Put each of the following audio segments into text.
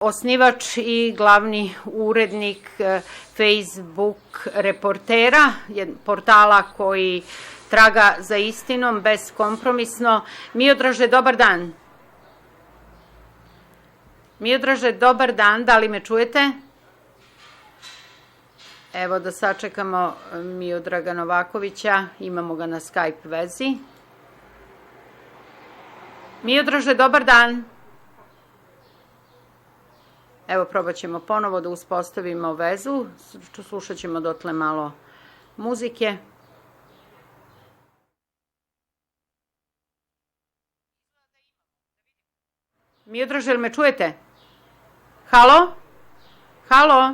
Osnivač i glavni urednik Facebook reportera, portala koji traga za istinom beskompromisno. Miodraže, dobar dan. Miodraže, dobar dan, da li me čujete? Evo da sačekamo Miodraga Novakovića, imamo ga na Skype vezi. Miodraže, dobar dan. Evo, probat ćemo ponovo da uspostavimo vezu, slušat ćemo dotle malo muzike. Miodraže, ili me čujete? Halo? Halo?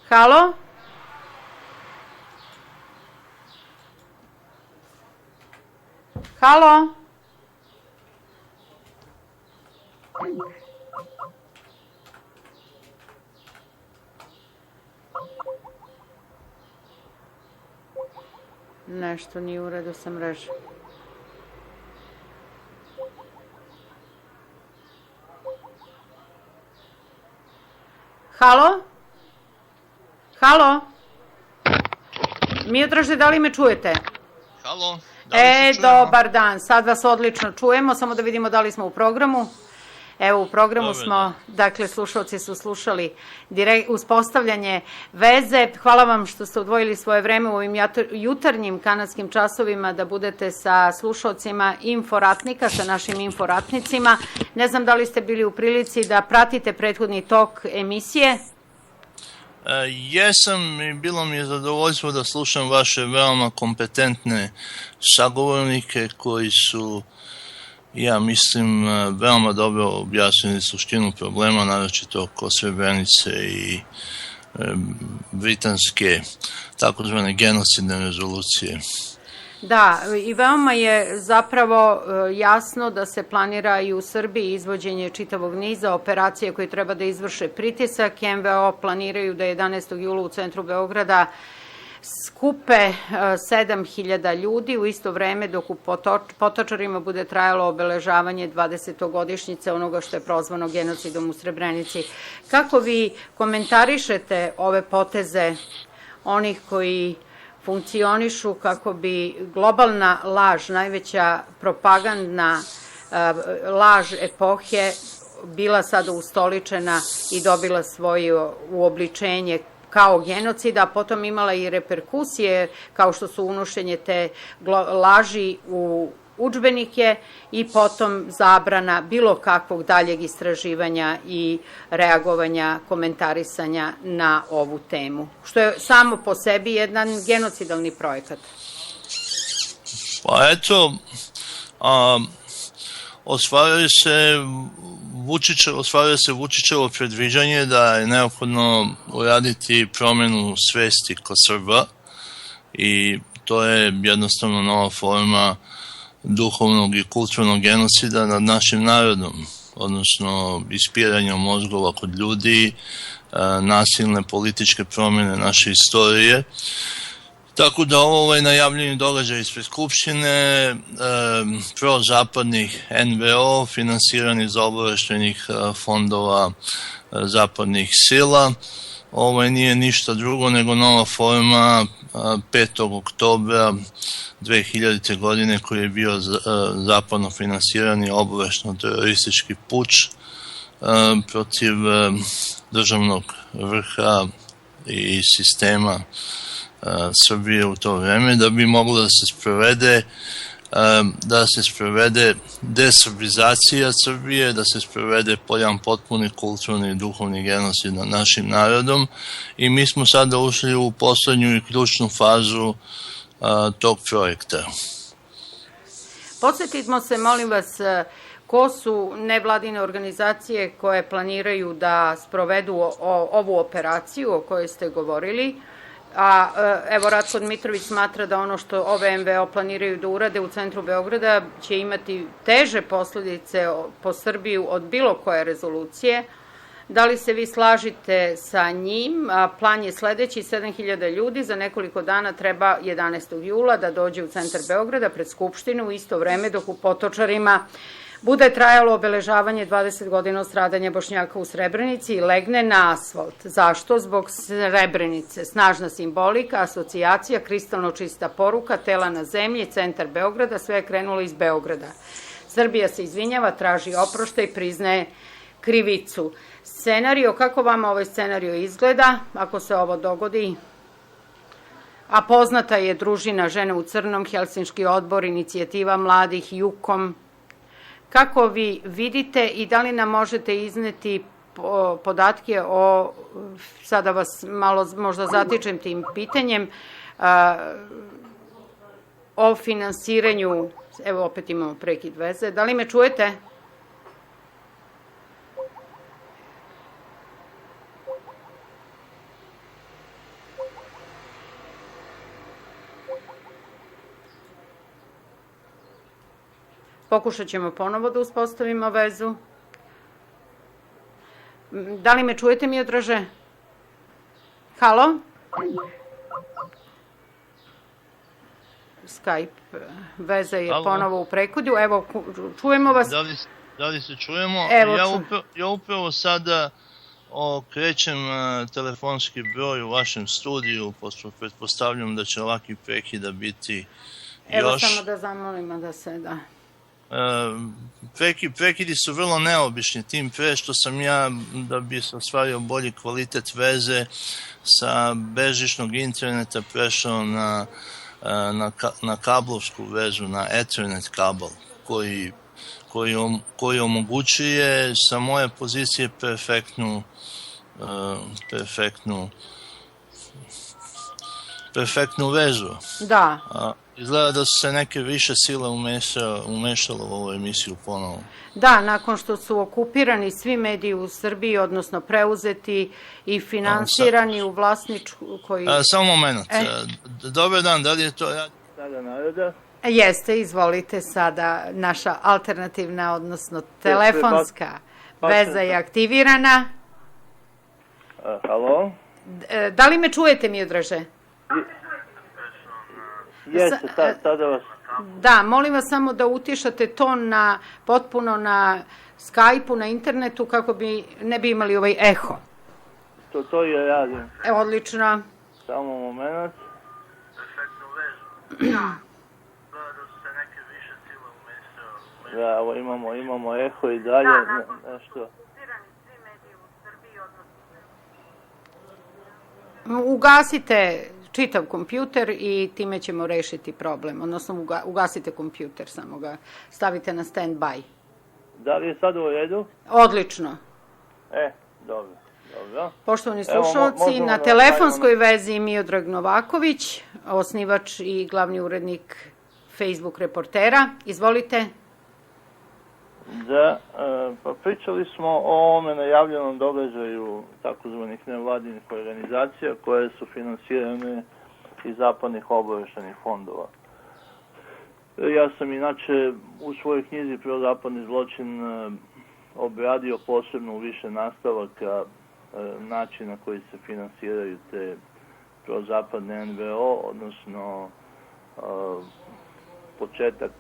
Halo? Halo? Nešto nije u redu sa mrežom. Halo? Halo? Miodraže, da li me čujete? Halo? Da li se čujemo? Dobar dan. Sad vas odlično čujemo, samo da vidimo da li smo u programu. Evo, u programu smo, dakle, slušalci su slušali uspostavljanje veze. Hvala vam što ste odvojili svoje vreme u ovim jutarnjim kanadskim časovima da budete sa slušalcima Inforatnika, sa našim inforatnicima. Ne znam da li ste bili u prilici da pratite prethodni tok emisije. Jesam i bilo mi je zadovoljstvo da slušam vaše veoma kompetentne sagovornike koji su, ja mislim, veoma dobro objasnili suštinu problema, naročito oko Srebrenice i britanske takozvane genocidne rezolucije. Da, i veoma je zapravo jasno da se planira i u Srbiji izvođenje čitavog niza operacije koje treba da izvrše pritisak. MVO planiraju da 11. jula u centru Beograda skupe 7.000 ljudi u isto vreme dok u Potočarima bude trajalo obeležavanje 20. godišnjice onoga što je prozvano genocidom u Srebrenici. Kako vi komentarišete ove poteze onih koji funkcionišu kako bi globalna laž, najveća propagandna laž epohe, bila sada ustoličena i dobila svoje uobličenje kao genocida, a potom imala i reperkusije kao što su unošenje te laži u udžbenike i potom zabrana bilo kakvog daljeg istraživanja i reagovanja, komentarisanja na ovu temu, što je samo po sebi jedan genocidalni projekat. Pa eto, ostvaruje se Vučićevo predviđanje da je neophodno uraditi promenu svesti kod Srba i to je jednostavno nova forma duhovnog i kulturnog genocida nad našim narodom, odnosno ispiranja mozgova kod ljudi, nasilne političke promjene naše istorije. Tako da ovo je najavljeni događaj ispred Skupštine, prozapadnih NVO, finansirani iz obaveštenih fondova zapadnih sila. Ovo nije ništa drugo nego nova forma 5. oktobra 2000. godine koji je bio zapadno finansirani obavešteno-teroristički puč protiv državnog vrha i sistema Srbije u to vreme, da bi moglo da se sprovede desrbizacija Srbije, da se sprovede jedan potpuni kulturni i duhovni genocid nad našim narodom i mi smo sada ušli u poslednju i ključnu fazu tog projekta. Podsjetimo se, molim vas, ko su nevladine organizacije koje planiraju da sprovedu ovu operaciju o kojoj ste govorili, a evo Ratko Dmitrović smatra da ono što ove MVO planiraju da urade u centru Beograda će imati teže posledice po Srbiju od bilo koje rezolucije. Da li se vi slažite sa njim? Plan je sledeći, 7.000 ljudi za nekoliko dana treba 11. jula da dođe u centar Beograda pred Skupštinu u isto vreme dok u Potočarima bude trajalo obeležavanje 20 godina od stradanja Bošnjaka u Srebrenici i legne na asfalt. Zašto? Zbog Srebrenice. Snažna simbolika, asocijacija, kristalno čista poruka, tela na zemlji, centar Beograda, sve je krenulo iz Beograda. Srbija se izvinjava, traži oproštaj i priznaje krivicu. Scenario, kako vama ovaj scenario izgleda ako se ovo dogodi? A poznata je družina Žene u crnom, Helsinški odbor, inicijativa mladih, Jukom. Kako vi vidite i da li nam možete izneti podatke o, sada vas malo možda zatičem tim pitanjem, o finansiranju, evo opet imamo prekid veze, da li me čujete? Pokušat ćemo ponovo da uspostavimo vezu. Da li me čujete, Miodraže? Halo? Skype veza je ponovo u prekodu. Evo, čujemo vas. Da li se čujemo? Evo, ja upravo sada okrećem telefonski broj u vašem studiju, pošto pretpostavljam da će ovakvih prekida biti još. Evo samo da zamolimo da se da... Prekidi su vrlo neobični, tim pre što sam ja, da bi se ostvario bolji kvalitet veze, sa bežičnog interneta prešao na kablovsku vezu, na Ethernet kabel, koji omogućuje sa moje pozicije perfektnu vezu. Da. Izgleda da su se neke više sile umešale u ovu emisiju ponovo. Da, nakon što su okupirani svi mediji u Srbiji, odnosno preuzeti i finansirani u vlasničku koji... Samo moment. Dobar dan, da li je to sada naroda? Jeste, izvolite sada. Naša alternativna, odnosno telefonska veza je aktivirana. Halo? Da li me čujete, Miodraže? Jeste, sada vas... Da, molim vas samo da utišate to potpuno na Skype-u, na internetu, kako ne bi imali ovaj eho. To je radim. Odlično. Samo moment. Perfektnu vezu. Da su se neke više sile umešale. Da, evo imamo eho i dalje, nešto... Ugasite čitav kompjuter i time ćemo rešiti problem. Odnosno, ugasite kompjuter, samo ga stavite na stand-by. Da li je sad u redu? Odlično. Dobro. Poštovani slušalci, na telefonskoj vezi Miodrag Novaković, osnivač i glavni urednik Facebook reportera. Izvolite. Da, pa pričali smo o ovome najavljenom događaju takozvanih nevladinih organizacija koje su finansirane iz zapadnih obaveštajnih fondova. Ja sam inače u svojoj knjizi Prozapadni zločin obradio posebno u više nastavaka način na koji se finansiraju te prozapadne NVO, odnosno početak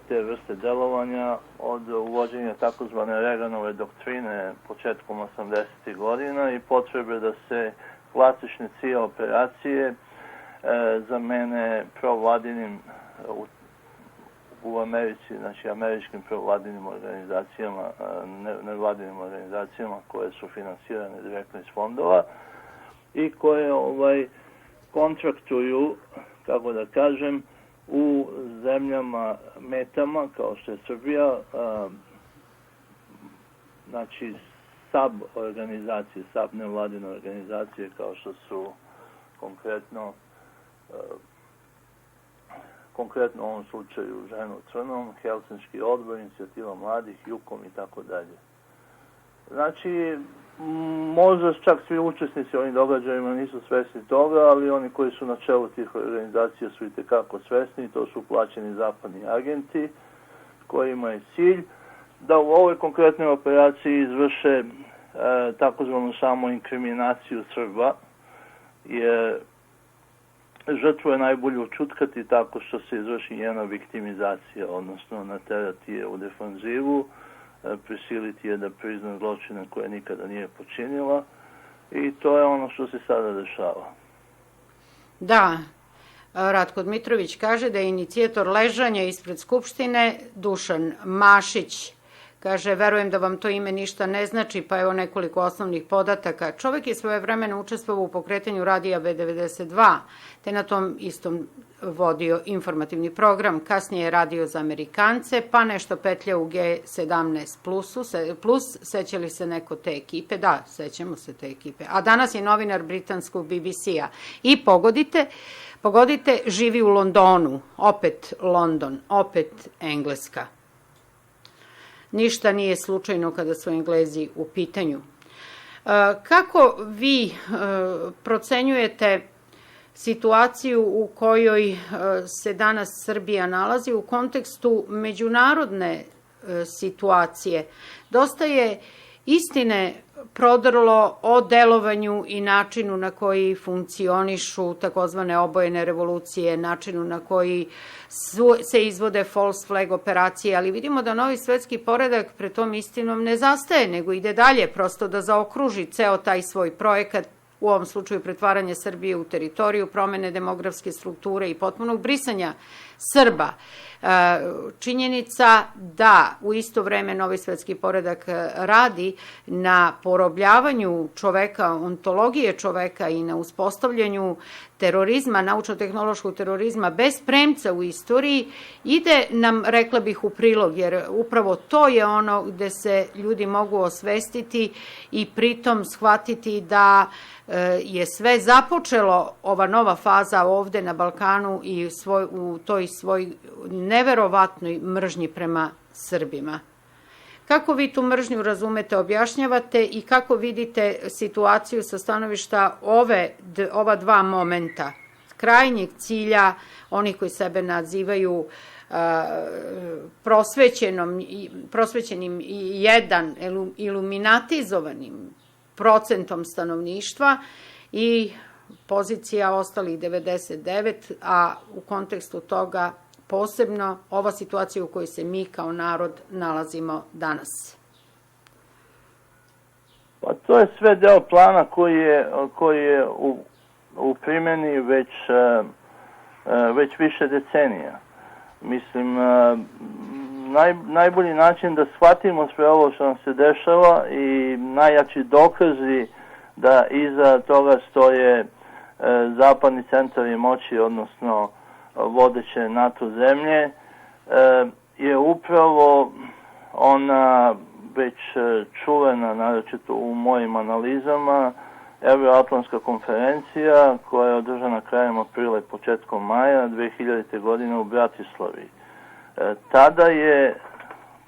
te vrste delovanja od uvođenja takozvane Reaganove doktrine početkom 80. godina i potrebe da se klasični cilj operacije zamene provladinim u Americi, znači američkim provladinim organizacijama, nevladinim organizacijama koje su finansirane direktno iz fondova i koje kontraktuju, kako da kažem, u zemljama metama kao što je Srbija, znači sub-organizacije, sub-nevladine organizacije kao što su konkretno u ovom slučaju Žena u crnom, Helsinški odbor, inicijativa mladih, Jukom i tako dalje. Znači, možda čak svi učesnici u ovim događajima nisu svesni toga, ali oni koji su na čelu tih organizacija su itekako svesni, to su plaćeni zapadni agenti kojima je cilj da u ovoj konkretnoj operaciji izvrše takozvanu samoinkriminaciju Srba, jer žrtvu je najbolje učutkati tako što se izvrši njena viktimizacija, odnosno naterati je u defanzivu, prisiliti je da prizna zločine koje nikada nije počinila i to je ono što se sada dešava. Da, Ratko Dmitrović kaže da je inicijator ležanja ispred Skupštine Dušan Mašić. Kaže, verujem da vam to ime ništa ne znači, pa evo nekoliko osnovnih podataka. Čovek je svojevremeno učestvovao u pokretanju radija B92, te na tom istom vodio informativni program. Kasnije je radio za Amerikance, pa nešto petlja u G17 plus. Seća li se neko te ekipe? Da, sećamo se te ekipe. A danas je novinar britanskog BBC-a. I pogodite, živi u Londonu. Opet London, opet Engleska. Ništa nije slučajno kada su Englezi u pitanju. Kako vi procenjujete situaciju u kojoj se danas Srbija nalazi u kontekstu međunarodne situacije? Dosta je istine prodrlo o delovanju i načinu na koji funkcionišu takozvane obojene revolucije, načinu na koji se izvode false flag operacije, ali vidimo da novi svetski poredak pred tom istinom ne zastaje, nego ide dalje, prosto da zaokruži ceo taj svoj projekat, u ovom slučaju pretvaranje Srbije u teritoriju, promene demografske strukture i potpunog brisanja Srba. Činjenica da u isto vreme novi svetski poredak radi na porobljavanju čoveka, ontologije čoveka i na uspostavljanju terorizma, naučno-tehnološkog terorizma bez premca u istoriji, ide nam, rekla bih, u prilog, jer upravo to je ono gde se ljudi mogu osvestiti i pritom shvatiti da je sve započelo, ova nova faza ovde na Balkanu i u toj svoj neverovatnoj mržnji prema Srbima. Kako vi tu mržnju razumete, objašnjavate i kako vidite situaciju sa stanovišta ova dva momenta, krajnjeg cilja, onih koji sebe nazivaju prosvećenim i jedan iluminatizovanim procentom stanovništva i pozicija ostalih 99, a u kontekstu toga posebno ova situacija u kojoj se mi kao narod nalazimo danas? Pa to je sve deo plana koji je u primjeni već više decenija. Mislim, najbolji način da shvatimo sve ovo što nam se dešava i najjači dokazi da iza toga stoje zapadni centari moći, odnosno vodeće NATO zemlje, je upravo ona već čuvena, naročito u mojim analizama, Euroatlantska konferencija koja je održana krajem aprila i početkom maja 2000. godine u Bratislavi.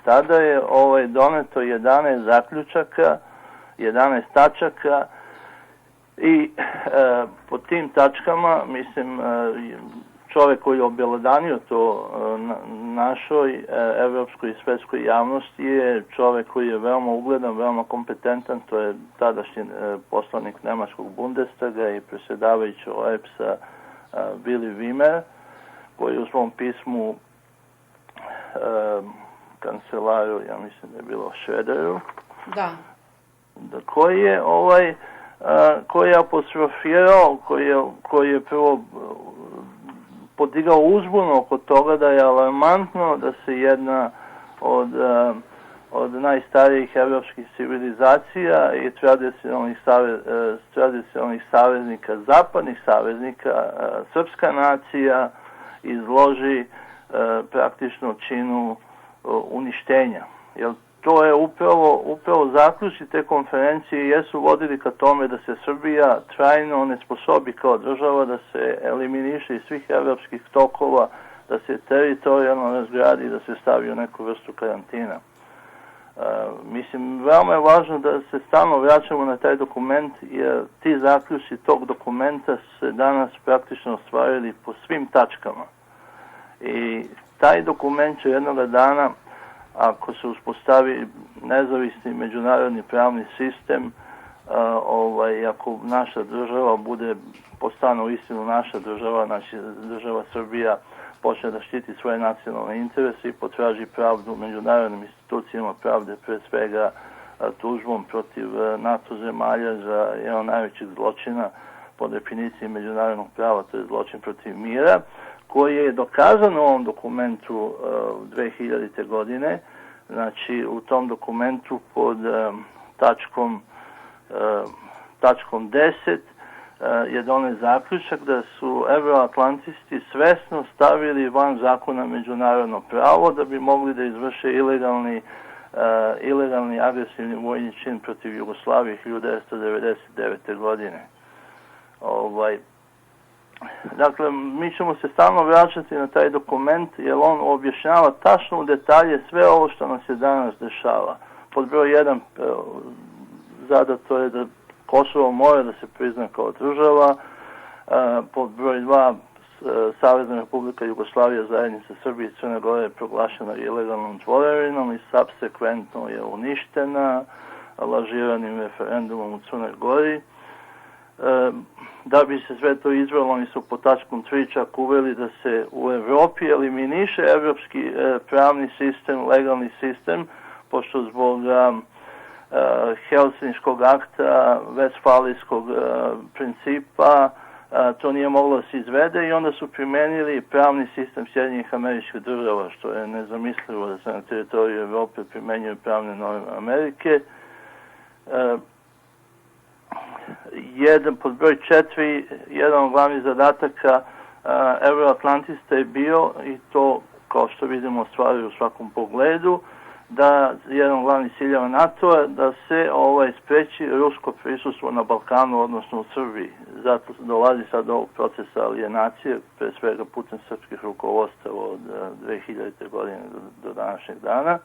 Tada je doneto 11 zaključaka, 11 tačaka i po tim tačkama, mislim, čovek koji je obelodanio to našoj evropskoj i svetskoj javnosti je čovek koji je veoma ugledan, veoma kompetentan, to je tadašnji poslanik Nemačkog Bundestaga i predsjedavajući OEBS-a Willy Wimmer, koji u svom pismu kancelaru, ja mislim da je bilo Šrederu, koji je apostrofirao, koji je prvo podigao uzbunu oko toga da je alarmantno da se jedna od najstarijih evropskih civilizacija i tradicionalnih saveznika, zapadnih saveznika, srpska nacija izloži praktično činu uništenja. Jer to je upravo zaključci te konferencije jesu vodili ka tome da se Srbija trajno onesposobi kao država, da se eliminiše iz svih evropskih tokova, da se teritorijalno razgradi, da se stavi u neku vrstu karantina. Mislim, veoma je važno da se stalno vraćamo na taj dokument, jer ti zaključci tog dokumenta se danas praktično ostvarili po svim tačkama. I taj dokument će jednoga dana, ako se uspostavi nezavisni međunarodni pravni sistem, ako naša država bude postane u istinu naša država, znači država Srbija počne da štiti svoje nacionalne interese i potraži pravdu u međunarodnim institucijama pravde, pre svega tužbom protiv NATO zemalja za jedan najvećih zločina po definiciji međunarodnog prava, to je zločin protiv mira, koji je dokazan u ovom dokumentu 2000. godine. Znači, u tom dokumentu pod tačkom 10 je donet zaključak da su euroatlantisti svesno stavili van zakona međunarodno pravo da bi mogli da izvrše ilegalni agresivni vojni čin protiv Jugoslavije 1999. godine. Dakle, mi ćemo se stalno vraćati na taj dokument jer on objašnjava tačno u detalje sve ovo što nam se danas dešava. Pod broj 1 zadato je da Kosovo mora da se prizna kao država, pod broj 2 Savezna Republika Jugoslavija, zajednica Srbije i Crne Gore je proglašena ilegalnom tvorevinom i subsekventno je uništena lažiranim referendumom u Crnoj Gori. Da bi se sve to izvelo, oni su po tačkom 3 čak uveli da se u Evropi eliminiše evropski pravni sistem, legalni sistem, pošto zbog Helsinškog akta, Vestfalijskog principa, to nije moglo da se izvede i onda su primenili pravni sistem Sjedinjenih Američkih Država, što je nezamislivo da se na teritoriju Evrope primenjuju pravne norme Amerike. Pod broj 4, jedan od glavnih zadataka euroatlantista je bio, i to kao što vidimo ostvaruju u svakom pogledu, da jedan od glavnih ciljeva NATO-a da se spreči rusko prisustvo na Balkanu, odnosno u Srbiji. Zato dolazi sad do ovog procesa alijenacije, pre svega putem srpskih rukovodstava od 2000. godine do današnjeg dana.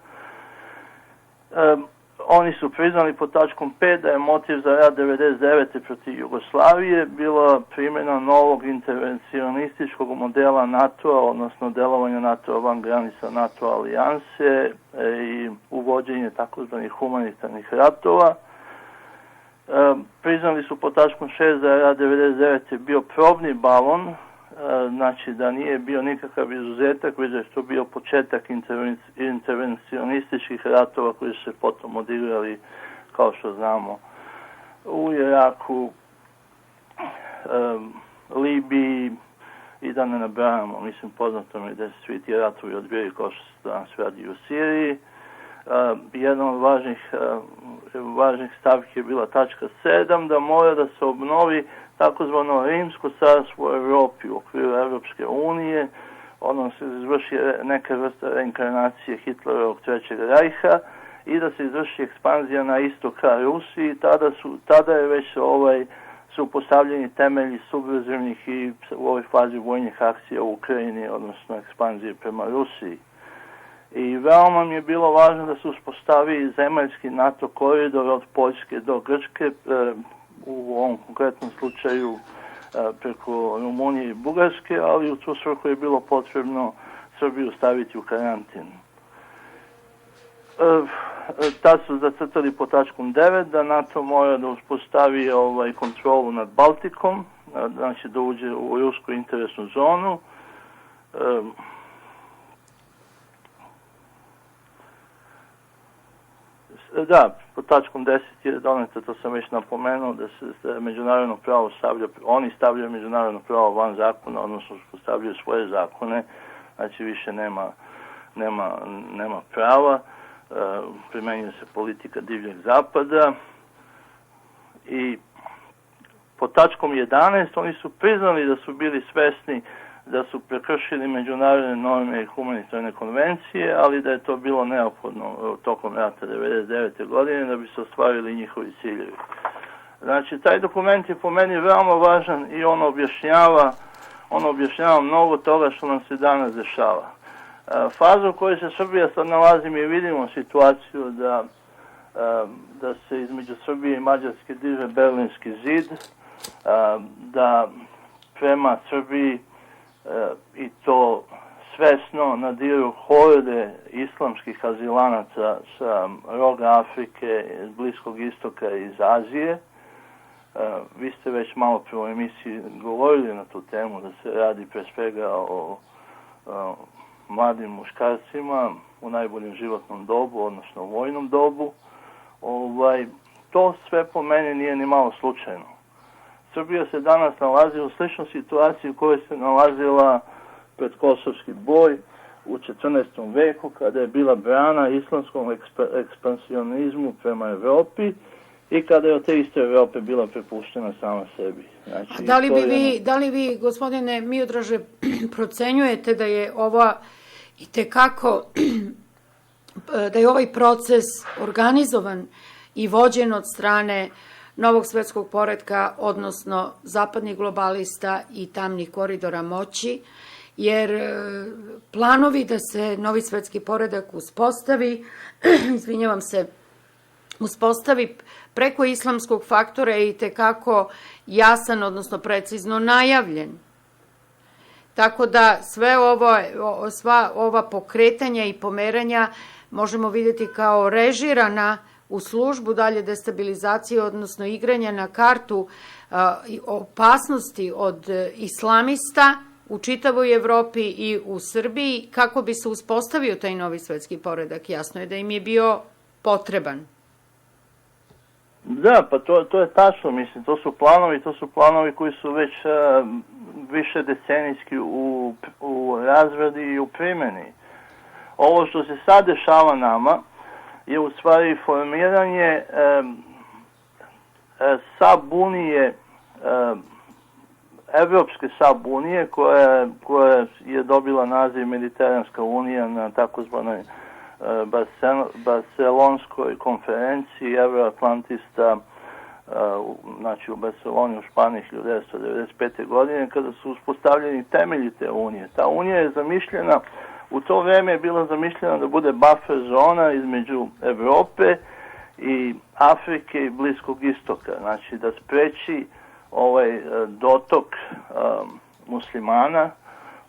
Oni su priznali pod tačkom 5 da je motiv za rad 1999. protiv Jugoslavije bila primjena novog intervencionističkog modela NATO-a, odnosno delovanja NATO-a van granica NATO alijanse i uvođenje takozvanih humanitarnih ratova. Priznali su pod tačkom 6 da je rad 1999. bio probni balon, znači da nije bio nikakav izuzetak, već da je to bio početak intervencionističkih ratova koji su se potom odigrali, kao što znamo, u Iraku, Libiji i da ne nabrajamo. Mislim, poznato mi da se svi ti ratovi odvijaju kao što se danas radi u Siriji. Jedna od važnih stavki je bila tačka 7, da mora da se obnovi takozvano Rimsko carstvo u Evropi u okviru Evropske unije, odnosno se izvrši neka vrsta reinkarnacije Hitlerovog Trećeg rajha i da se izvrši ekspanzija na istok ka Rusiji. Tada je već su postavljeni temelji subverzivnih i u ovoj fazi vojnih akcija u Ukrajini, odnosno ekspanzije prema Rusiji. I veoma mi je bilo važno da se uspostavi zemaljski NATO koridor od Poljske do Grčke, u ovom konkretnom slučaju preko Rumunije i Bugarske, ali u tu svrhu je bilo potrebno Srbiju staviti u karantin. Tad su zacrtali po tačkom 9 da NATO mora da uspostavi kontrolu nad Baltikom, znači da uđe u rusku interesnu zonu. Da, po tačkom 10 je doneto, to sam već napomenuo, da se međunarodno pravo oni stavljaju međunarodno pravo van zakona, odnosno postavljaju svoje zakone, znači više nema prava, primenjuje se politika divljeg zapada i po tačkom 11 oni su priznali da su bili svesni da su prekršili međunarodne norme i humanitarne konvencije, ali da je to bilo neophodno tokom rata 1999. godine da bi se ostvarili njihovi ciljevi. Znači, taj dokument je po meni veoma važan i on objašnjava mnogo toga što nam se danas dešava. Faza u kojoj se Srbija sad nalazi, mi vidimo situaciju da se između Srbije i Mađarske diže Berlinski zid, da prema Srbiji i to svesno nadiru horde islamskih azilanata sa roga Afrike, iz Bliskog istoka i iz Azije. Vi ste već malo pre u emisiji govorili na tu temu, da se radi pre svega o mladim muškarcima u najboljem životnom dobu, odnosno vojnom dobu. To sve po meni nije ni malo slučajno. Srbija se danas nalazi u sličnoj situaciji u kojoj se nalazila pred Kosovski boj u 14. veku, kada je bila brana islamskom ekspansionizmu prema Evropi i kada je od te iste Evrope bila prepuštena sama sebi. Znači, da li vi, gospodine Miodraže, procenjujete da je ova itekako, da je ovaj proces organizovan i vođen od strane novog svetskog poretka, odnosno zapadnih globalista i tamnih koridora moći, jer planovi da se novi svetski poredak uspostavi, uspostavi preko islamskog faktora je itekako jasan, odnosno precizno najavljen. Tako da sva ova pokretanja i pomeranja možemo vidjeti kao režirana u službu dalje destabilizacije, odnosno igranja na kartu opasnosti od islamista u čitavoj Evropi i u Srbiji, kako bi se uspostavio taj novi svetski poredak. Jasno je da im je bio potreban. Da, pa to je tačno, mislim, to su planovi koji su već više decenijski u razradi i u primjeni. Ovo što se sad dešava nama je u stvari formiranje sabunije, evropske sabunije koja je dobila naziv Mediteranska unija na takozvanoj Barcelonskoj konferenciji Euroatlantista, znači u Barceloni u Španiji 1995. godine, kada su uspostavljeni temelji te unije. Ta unija je zamišljena, u to vreme je bila zamišljena da bude buffer zona između Evrope i Afrike i Bliskog istoka, znači da spreči ovaj dotok muslimana,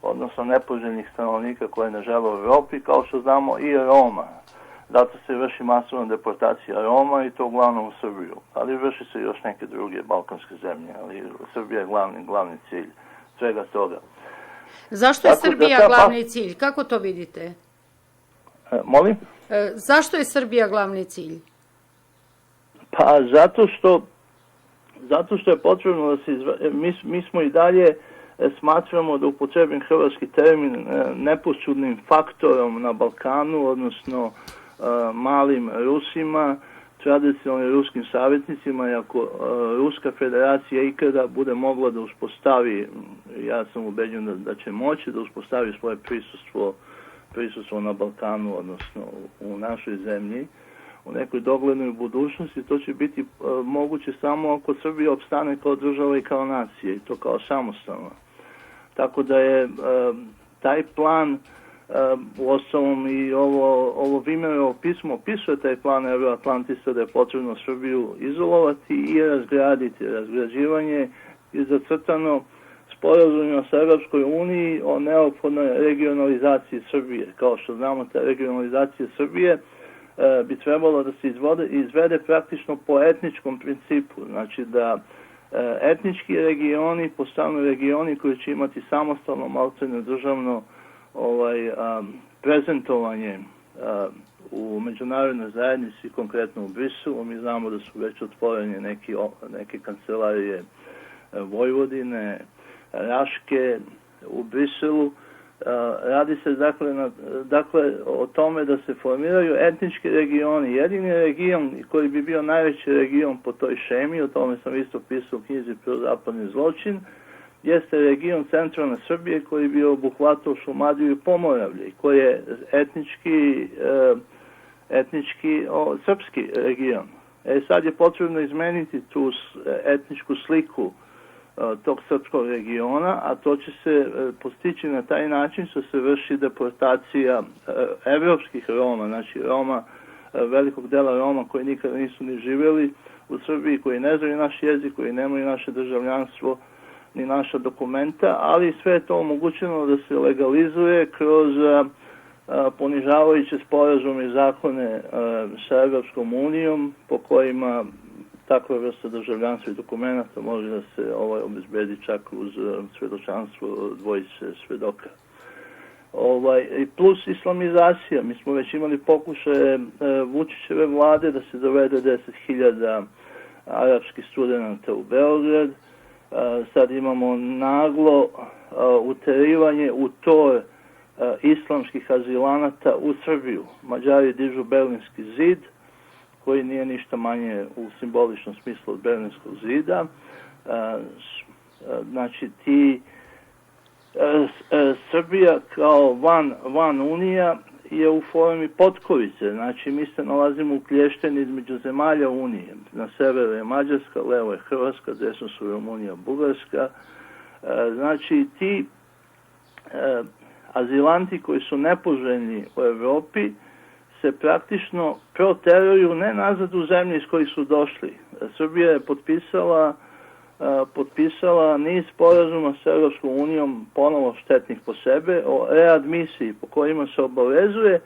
odnosno nepoželjnih stanovnika koje ne žele u Evropi, kao što znamo i Roma. Zato se vrši masovna deportacija Roma i to uglavnom u Srbiju. Ali vrši se još neke druge balkanske zemlje, ali Srbija je glavni cilj svega toga. Zašto je Srbija glavni cilj? Kako to vidite? Molim? Zašto je Srbija glavni cilj? Pa zato što je potrebno da se mi smo i dalje smatramo da upotrebim hrvatski termin nepoćudnim faktorom na Balkanu, odnosno malim Rusima, tradicionalnim ruskim savjetnicima, i ako Ruska federacija ikada bude mogla da uspostavi, ja sam ubeđen da će moći da uspostavi svoje prisustvo na Balkanu, odnosno u našoj zemlji, u nekoj doglednoj budućnosti, to će biti moguće samo ako Srbija opstane kao država i kao nacija, i to kao samostalna. Tako da je taj plan, uostalom i ovo Vimerovo pismo opisuje taj plan Euroatlantista, da je potrebno Srbiju izolovati i razgraditi. Razgrađivanje je zacrtano sporazumima sa Evropskoj uniji o neophodnoj regionalizaciji Srbije. Kao što znamo, ta regionalizacija Srbije bi trebalo da se izvede praktično po etničkom principu. Znači da etnički regioni postanu regioni koji će imati samostalno maltene državno prezentovanje u međunarodnoj zajednici, konkretno u Briselu. Mi znamo da su već otvorene neke kancelarije Vojvodine, Raške u Briselu. Radi se dakle o tome da se formiraju etnički regioni. Jedini region koji bi bio najveći region po toj šemi, o tome sam isto pisao u knjizi Prozapadni zločin, jeste region centralne Srbije koji bi obuhvatao Šumadiju i Pomoravlje, koji je etnički srpski region. Sad je potrebno izmeniti tu etničku sliku tog srpskog regiona, a to će se postići na taj način što se vrši deportacija evropskih Roma, znači Roma, velikog dela Roma koji nikada nisu ni živjeli u Srbiji, koji ne znaju naš jezik, koji nemaju naše državljanstvo ni naša dokumenta, ali sve je to omogućeno da se legalizuje kroz ponižavajuće sporazume i zakone sa Evropskom unijom, po kojima takva vrsta državljanstva i dokumenta može da se obezbedi čak uz svedočanstvo dvojice svedoka. I plus islamizacija. Mi smo već imali pokušaje Vučićeve vlade da se dovede 10.000 arapskih studenta u Beograd. Sad imamo naglo uterivanje u tor islamskih azilanata u Srbiju. Mađari dižu Berlinski zid, koji nije ništa manje u simboličnom smislu od Berlinskog zida. Znači, Srbija kao van Unija je u formi potkovice. Znači, mi se nalazimo ukljješteni između zemalja Unije. Na severu je Mađarska, levo je Hrvatska, desno su Rumunija, Bugarska. Znači, ti azilanti koji su nepoželjni u Evropi se praktično proteruju ne nazad u zemlje iz kojih su došli. Srbija je potpisala niz sporazuma s Europskom unijom, ponovo štetnih po sebe, o readmisiji po kojima se obavezuje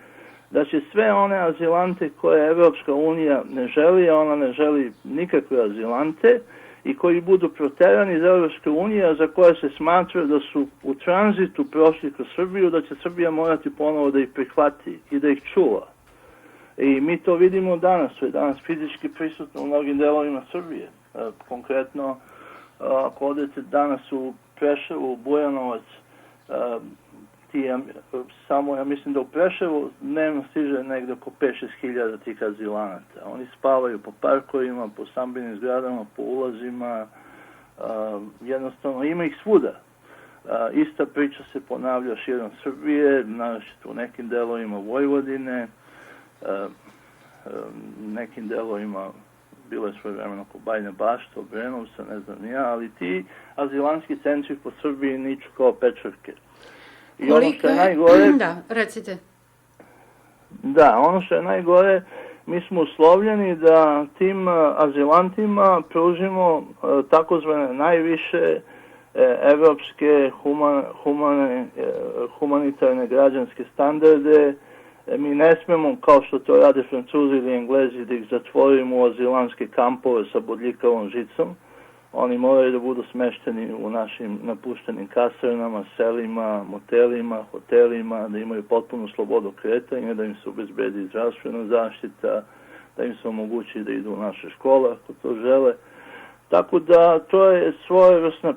da će sve one azilante koje Europska unija ne želi, a ona ne želi nikakve azilante, i koji budu proterani iz Europske unije, a za koje se smatra da su u tranzitu prošli kroz Srbiju, da će Srbija morati ponovo da ih prihvati i da ih čuva. I mi to vidimo danas, to je danas fizički prisutno u mnogim delovima Srbije. Konkretno, ako odete danas u Preševo, u Bujanovac, samo ja mislim da u Preševu dnevno stiže negde oko 5-6 hiljada tih azilanata. Oni spavaju po parkovima, po stambenim zgradama, po ulazima, jednostavno ima ih svuda. Ista priča se ponavlja širom Srbije, naročito u nekim delovima Vojvodine, nekim delovima bilo je svojevremeno oko Bajne Bašte, Obrenovca, ne znam ni ja, ali ti azilanski centri po Srbiji niču kao pečurke. I ono što je najgore... Da, recite. Da, ono što je najgore, mi smo uslovljeni da tim azilantima pružimo takozvane najviše evropske humanitarne građanske standarde. Mi ne smemo, kao što to rade Francuzi ili Englezi, da ih zatvorimo u azilanske kampove sa bodljikavom žicom. Oni moraju da budu smešteni u našim napuštenim kasarnama, selima, motelima, hotelima, da imaju potpunu slobodu kretanja, da im se obezbedi zdravstvena zaštita, da im se omogući da idu u naše škole ako to žele. Tako da to je svojevrsna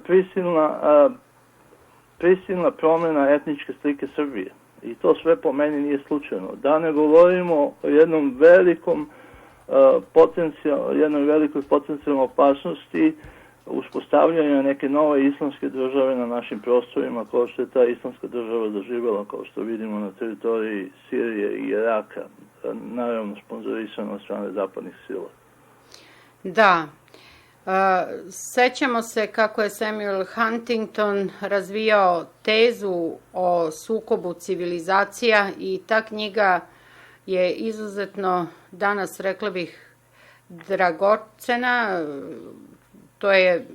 prisilna promjena etničke slike Srbije. I to sve po meni nije slučajno. Da ne govorimo o jednom jednoj velikoj potencijalnoj opasnosti uspostavljanja neke nove islamske države na našim prostorima, kao što je ta islamska država doživjela, kao što vidimo na teritoriji Sirije i Iraka, naravno sponzorisano od strane zapadnih sila. Da. Sećamo se kako je Samuel Huntington razvijao tezu o sukobu civilizacija i ta knjiga je izuzetno danas, rekla bih, dragocena. To je,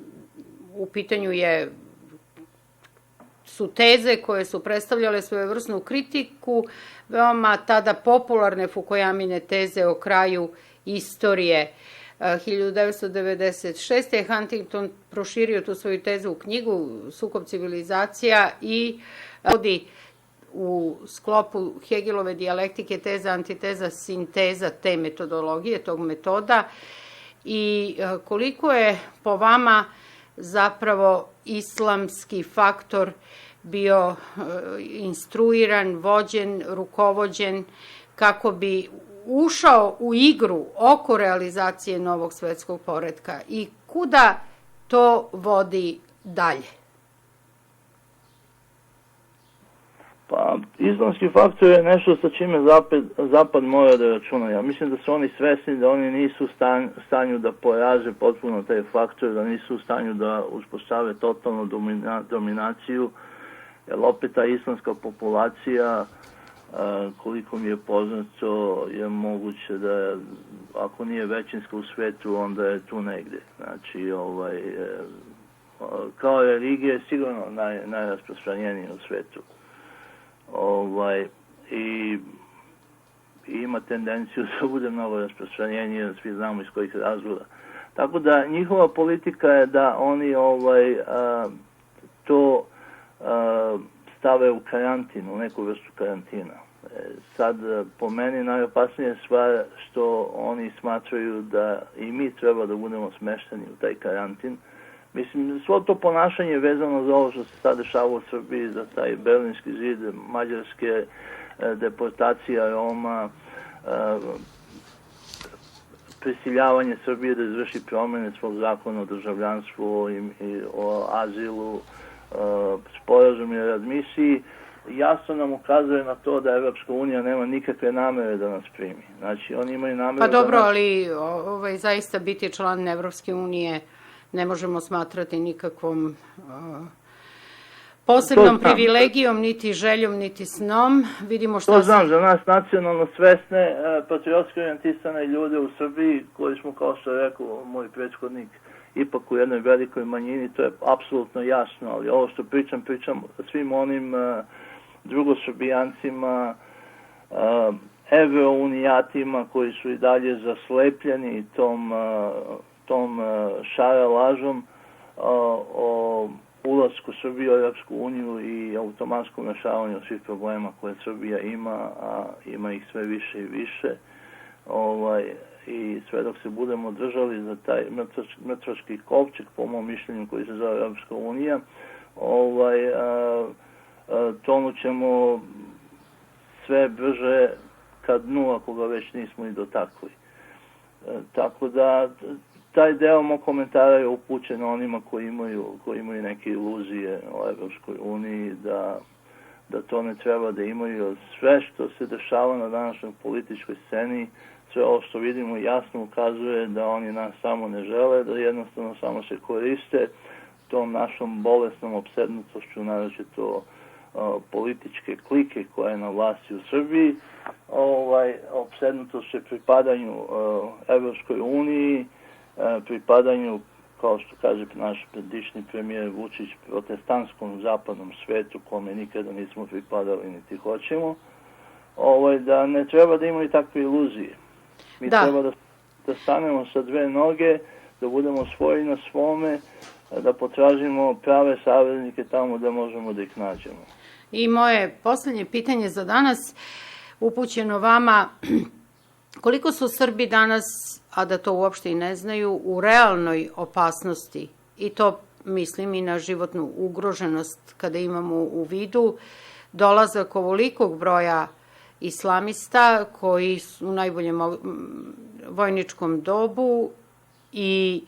u pitanju su teze koje su predstavljale svojevrsnu kritiku, veoma tada popularne Fukuyamine teze o kraju istorije. 1996. je Huntington proširio tu svoju tezu u knjigu Sukob civilizacija i vodi u sklopu Hegelove dijalektike teza, antiteza, sinteza te metodologije, tog metoda. I koliko je po vama zapravo islamski faktor bio instruiran, vođen, rukovođen kako bi ušao u igru oko realizacije novog svetskog poretka i kuda to vodi dalje? Pa, islamski faktor je nešto sa čime Zapad mora da računa. Ja mislim da su oni svesni da oni nisu u stanju da poraže potpuno taj faktor, da nisu u stanju da uspostave totalnu dominaciju, jer opet ta islamska populacija, koliko mi je poznato, je moguće da ako nije većinska u svetu, onda je tu negde. Znači, kao religija je sigurno najrasprostranjenija u svetu. I ima tendenciju da bude mnogo rasprostranjenije, svi znamo iz kojih razloga. Tako da njihova politika je da oni to stave u karantin, u neku vrstu karantina. Sad, po meni, najopasnija stvar što oni smatraju da i mi treba da budemo smešteni u taj karantin. Mislim, svo to ponašanje vezano za ovo što se sad dešava u Srbiji, za taj Berlinski zid, mađarske deportacija Roma, prisiljavanje Srbije da izvrši promene svog zakona o državljanstvu i o azilu, sporazum i readmisiji, jasno nam ukazuje na to da Evropska unija nema nikakve namere da nas primi. Znači, oni imaju namere Pa dobro, ali zaista biti član Evropske unije ne možemo smatrati nikakvom posebnom privilegijom, niti željom, niti snom. Vidimo što... To znam, za nas nacionalno svesne, patriotski orijentisane ljude u Srbiji, koji smo, kao što je rekao moj prethodnik, ipak u jednoj velikoj manjini, to je apsolutno jasno, ali ovo što pričam svim onim drugosrbijancima, evrounijatima koji su i dalje zaslepljeni tom šara lažom o ulasku Srbije u Evropsku uniju i automatskom rešavanju svih problema koje Srbija ima, a ima ih sve više i više. I sve dok se budemo držali za taj mrtvački kovčeg, po mom mišljenju, koji se zove Evropska unija, tonut ćemo sve brže ka dnu, ako ga već nismo i dotakli. Tako da taj deo mog komentara je upućen onima koji imaju neke iluzije o Evropskoj uniji, da to ne treba da imaju. Sve što se dešava na današnjoj političkoj sceni, sve ovo što vidimo jasno ukazuje da oni nas samo ne žele, da jednostavno samo se koriste tom našom bolesnom opsednutošću, naročito političke klike koja je na vlasti u Srbiji, opsednutošću pripadanju Evropskoj uniji, pripadanju, kao što kaže naš predišni premijer Vučić, protestantskom zapadnom svetu kome nikada nismo pripadali niti hoćemo, da ne treba da imaju takve iluzije. Mi treba da stanemo sa dve noge, da budemo svoji na svome, da potražimo prave saveznike tamo da možemo da ih nađemo. I moje poslednje pitanje za danas, upućeno vama, koliko su Srbi danas, a da to uopšte i ne znaju, u realnoj opasnosti, i to mislim i na životnu ugroženost kada imamo u vidu dolazak ovolikog broja islamista koji su u najboljem vojničkom dobu, i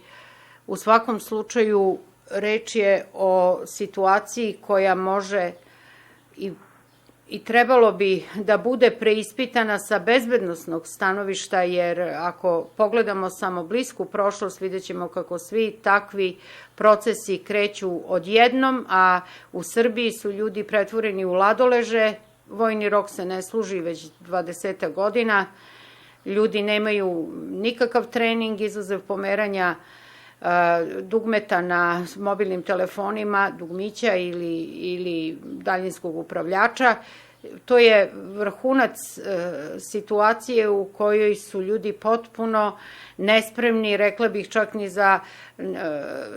u svakom slučaju reč je o situaciji koja može i trebalo bi da bude preispitana sa bezbednosnog stanovišta, jer ako pogledamo samo blisku prošlost, vidjet ćemo kako svi takvi procesi kreću odjednom, a u Srbiji su ljudi pretvoreni u ladoleže, vojni rok se ne služi već 20 godina, ljudi nemaju nikakav trening, izuzev pomeranja dugmeta na mobilnim telefonima, dugmića ili daljinskog upravljača. To je vrhunac situacije u kojoj su ljudi potpuno nespremni, rekla bih čak ni za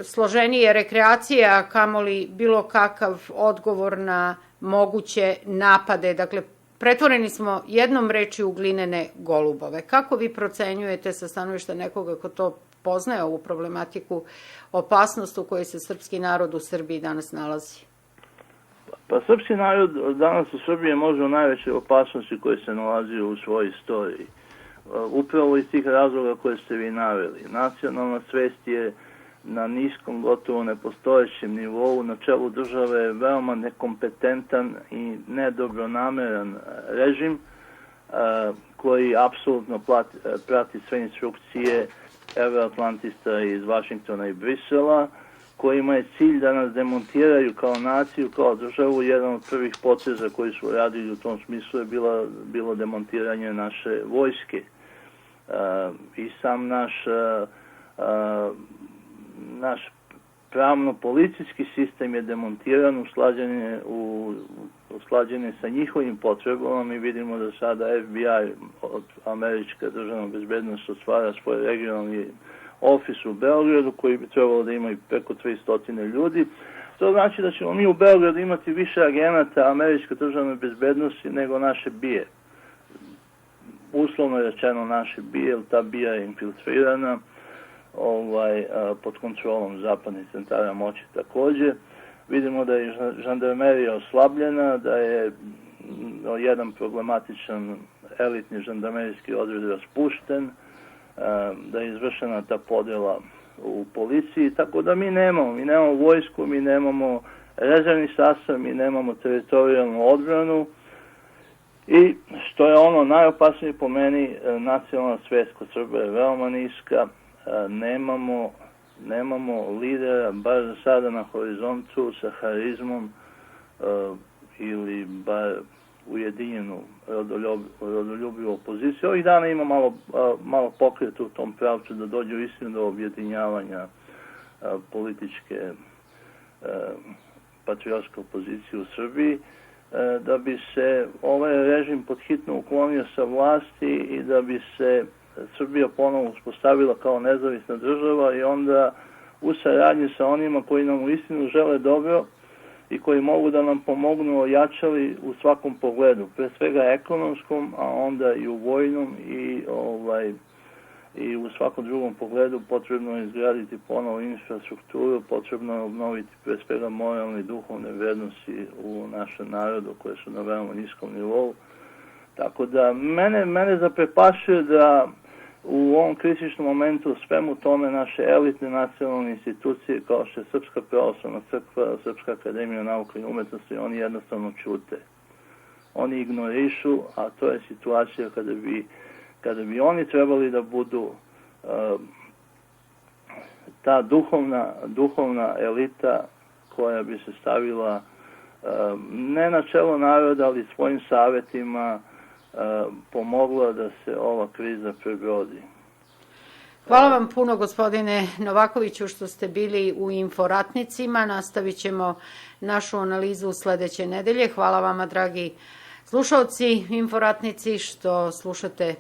složenije rekreacije, a kamoli bilo kakav odgovor na moguće napade. Dakle, pretvoreni smo jednom rečju u glinene golubove. Kako vi procenjujete sa stanovišta nekoga ko to poznaje ovu problematiku, opasnost u kojoj se srpski narod u Srbiji danas nalazi? Pa srpski narod danas u Srbiji je možda u najvećoj opasnosti koje se nalazi u svojoj istoriji. Upravo iz tih razloga koje ste vi naveli. Nacionalna svest je na niskom, gotovo nepostojećem nivou, na čelu države je veoma nekompetentan i nedobronameran režim koji apsolutno prati sve instrukcije evroatlantista iz Vašingtona i Brisela, kojima je cilj da nas demontiraju kao naciju, kao državu. Jedan od prvih poteza koji su radili u tom smislu je bilo demontiranje naše vojske. I sam naš pravno-policijski sistem je demontiran, usklađen je sa njihovim potrebama. Mi vidimo da sada FBI, američka državna bezbednost, otvara svoj regionalni ofis u Beogradu koji bi trebalo da ima i preko 300 ljudi. To znači da ćemo mi u Beogradu imati više agenata američke državne bezbednosti nego naše BIA. Uslovno je rečeno naše BIA, jer ta BIA je infiltrirana pod kontrolom zapadnih centara moći takođe. Vidimo da je žandarmerija oslabljena, da je jedan problematičan elitni žandarmerijski odred raspušten, da je izvršena ta podela u policiji, tako da mi nemamo vojsku, mi nemamo rezervni sastav, mi nemamo teritorijalnu odbranu i što je ono najopasnije po meni, nacionalna svest kod Srba je veoma niska, nemamo lidera, bar za sada na horizontu, sa harizmom ili bar ujedinjenu rodoljubivu opoziciju. Ovih dana ima malo pokreta u tom pravcu da dođe u istinu do objedinjavanja političke patriotske opozicije u Srbiji, da bi se ovaj režim podhitno uklonio sa vlasti i da bi se Srbija ponovo uspostavila kao nezavisna država i onda u saradnji sa onima koji nam u istinu žele dobro i koji mogu da nam pomognu ojačali u svakom pogledu, pre svega ekonomskom, a onda i u vojnom i u svakom drugom pogledu potrebno je izgraditi ponovo infrastrukturu, potrebno je obnoviti pre svega moralne i duhovne vrednosti u našem narodu koje su na veoma niskom nivou. Tako da mene zaprepašuje da u ovom kritičnom momentu svemu tome naše elitne nacionalne institucije kao što je Srpska pravoslavna crkva, Srpska akademija nauka i umetnosti, oni jednostavno ćute. Oni ignorišu, a to je situacija kada bi oni trebali da budu ta duhovna elita koja bi se stavila ne na čelo naroda, ali svojim savjetima pomogla da se ova kriza prebrodi. Hvala vam puno, gospodine Novakoviću, što ste bili u Inforatnicima. Nastavit ćemo našu analizu sledeće nedelje. Hvala vama, dragi slušalci Inforatnici, što slušate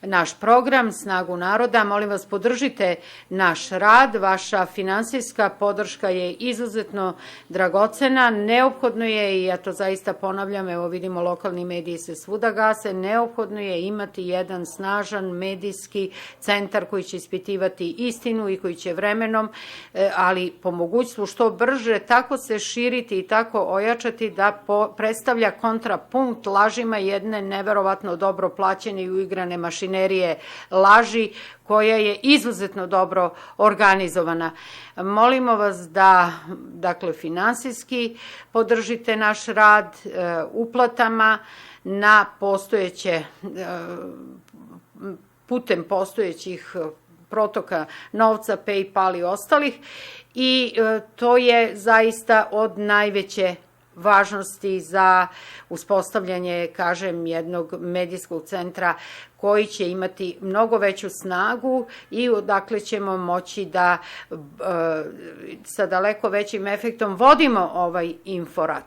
naš program Snagu naroda. Molim vas, podržite naš rad. Vaša finansijska podrška je izuzetno dragocena. Neophodno je, i ja to zaista ponavljam, evo vidimo lokalni mediji se svuda gase, neophodno je imati jedan snažan medijski centar koji će ispitivati istinu i koji će vremenom, ali po mogućstvu što brže, tako se širiti i tako ojačati da predstavlja kontrapunkt lažima jedne neverovatno dobro plaćene i uigrane mašinerije laži koja je izuzetno dobro organizovana. Molimo vas da, dakle, finansijski podržite naš rad uplatama na postojeće, putem postojećih protoka novca, PayPal i ostalih, i to je zaista od najveće važnosti za uspostavljanje, kažem, jednog medijskog centra koji će imati mnogo veću snagu i odakle ćemo moći da sa daleko većim efektom vodimo ovaj inforat.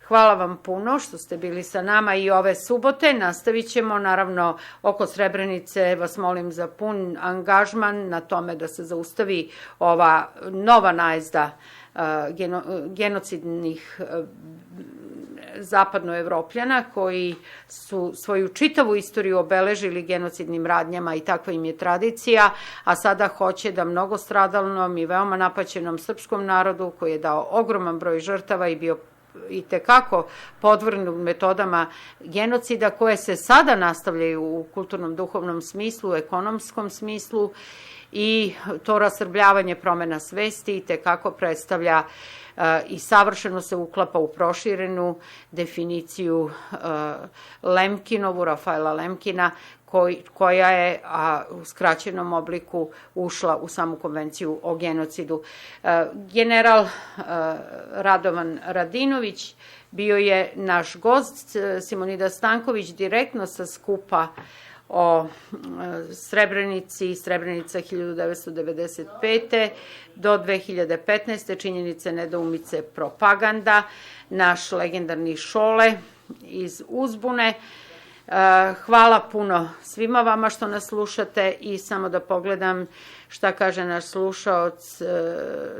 Hvala vam puno što ste bili sa nama i ove subote. Nastavit ćemo, naravno, oko Srebrenice vas molim za pun angažman na tome da se zaustavi ova nova najezda genocidnih zapadnoevropljana koji su svoju čitavu istoriju obeležili genocidnim radnjama i takva im je tradicija, a sada hoće da mnogostradalnom i veoma napaćenom srpskom narodu koji je dao ogroman broj žrtava i bio i tekako podvrgnut metodama genocida koje se sada nastavljaju u kulturnom, duhovnom smislu, u ekonomskom smislu, i to rasrbljavanje promena svesti i tekako predstavlja i savršeno se uklapa u proširenu definiciju Lemkinovu, Rafaela Lemkina, koja je u skraćenom obliku ušla u samu konvenciju o genocidu. General Radovan Radinović bio je naš gost, Simonida Stanković direktno sa skupa o Srebrenici, Srebrenica 1995. do 2015. činjenice, nedoumice, propaganda, naš legendarni Šole iz Uzbune. Hvala puno svima vama što nas slušate i samo da pogledam šta kaže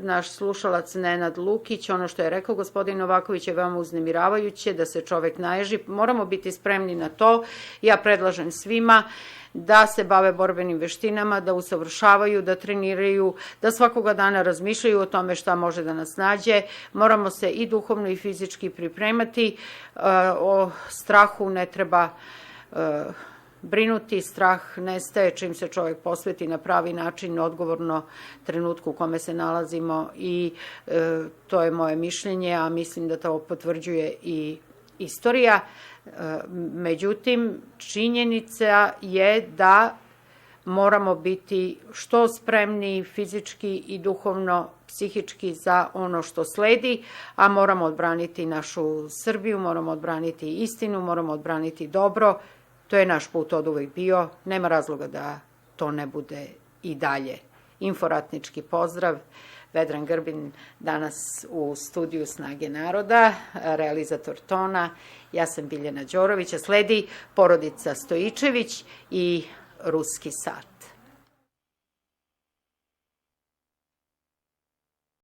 naš slušalac Nenad Lukić. Ono što je rekao gospodin Novaković je veoma uznemiravajuće, da se čovek naježi. Moramo biti spremni na to. Ja predlažem svima da se bave borbenim veštinama, da usavršavaju, da treniraju, da svakoga dana razmišljaju o tome šta može da nas nađe. Moramo se i duhovno i fizički pripremati. O strahu ne treba brinuti, strah nestaje čim se čovjek posveti na pravi način, odgovorno trenutku u kome se nalazimo i to je moje mišljenje, a mislim da to potvrđuje i istorija. Međutim, činjenica je da moramo biti što spremni fizički i duhovno, psihički za ono što sledi, a moramo odbraniti našu Srbiju, moramo odbraniti istinu, moramo odbraniti dobro. To je naš put od uvek bio, nema razloga da to ne bude i dalje. Inforatnički pozdrav, Vedran Grbin danas u studiju Snage naroda, realizator tona, ja sam Biljana Đorović, a sledi porodica Stojičević i Ruski sat.